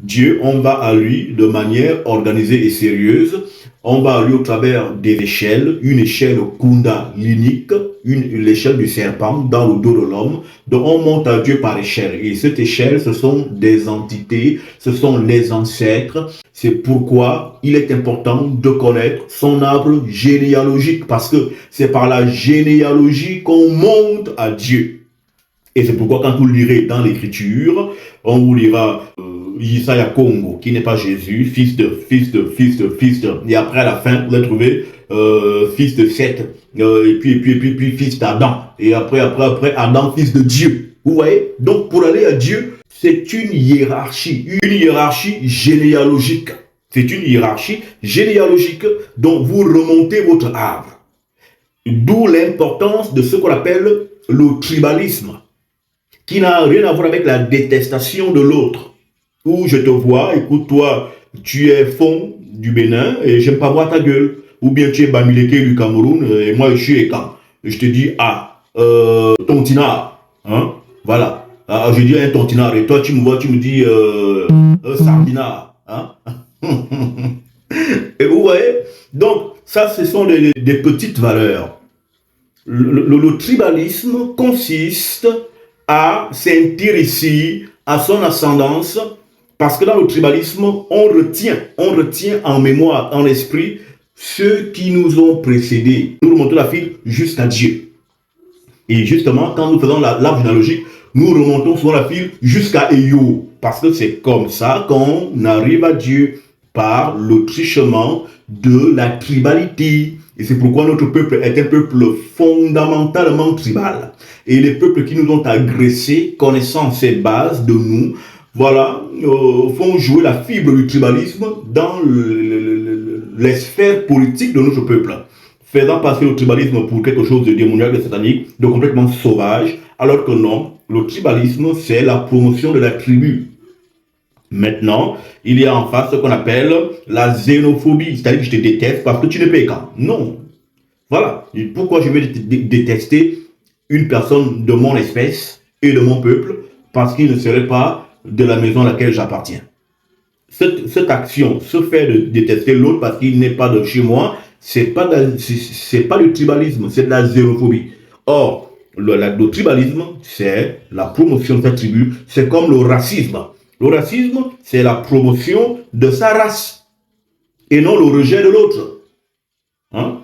Dieu, on va à lui de manière organisée et sérieuse. On va à lui au travers des échelles, une échelle kundalinique, l'échelle du serpent dans le dos de l'homme. Donc on monte à Dieu par échelle. Et cette échelle, ce sont des entités, ce sont les ancêtres. C'est pourquoi il est important de connaître son arbre généalogique, parce que c'est par la généalogie qu'on monte à Dieu. Et c'est pourquoi quand vous lirez dans l'écriture, on vous lira Isaiah Congo, qui n'est pas Jésus, fils de, et après à la fin, vous allez trouver fils de Seth, et puis fils d'Adam, et après, Adam, fils de Dieu. Vous voyez? Donc pour aller à Dieu, c'est une hiérarchie généalogique. C'est une hiérarchie généalogique dont vous remontez votre arbre. D'où l'importance de ce qu'on appelle le tribalisme, qui n'a rien à voir avec la détestation de l'autre. Où je te vois, écoute, toi, tu es fond du Bénin et j'aime pas voir ta gueule. Ou bien tu es Bamileke du Cameroun et moi je suis Ekan. Et je te dis, tontinard. Hein? Voilà. Je dis un tontinard et toi tu me vois, tu me dis sardinard. Hein? Et vous voyez? Donc, ça, ce sont des petites valeurs. Le tribalisme consiste à s'intéresser à son ascendance, parce que dans le tribalisme, on retient en mémoire, en esprit, ceux qui nous ont précédés. Nous remontons la file jusqu'à Dieu. Et justement, quand nous faisons l'arbre généalogique, nous remontons souvent la file jusqu'à Eyo, parce que c'est comme ça qu'on arrive à Dieu, par le truchement de la tribalité. Et c'est pourquoi notre peuple est un peuple fondamentalement tribal. Et les peuples qui nous ont agressés, connaissant ces bases de nous, voilà, font jouer la fibre du tribalisme dans les sphères politiques de notre peuple, faisant passer le tribalisme pour quelque chose de démoniaque, de satanique, de complètement sauvage, alors que non, le tribalisme, c'est la promotion de la tribu. Maintenant, il y a en face ce qu'on appelle la xénophobie, c'est-à-dire que je te déteste parce que tu n'es pas égal. Non. Voilà. Et pourquoi je vais détester une personne de mon espèce et de mon peuple? Parce qu'il ne serait pas de la maison à laquelle j'appartiens. Cette action, ce fait de détester l'autre parce qu'il n'est pas de chez moi, c'est pas du tribalisme, c'est de la xénophobie. Or, le tribalisme, c'est la promotion de sa tribu, c'est comme le racisme. Le racisme, c'est la promotion de sa race et non le rejet de l'autre. Hein?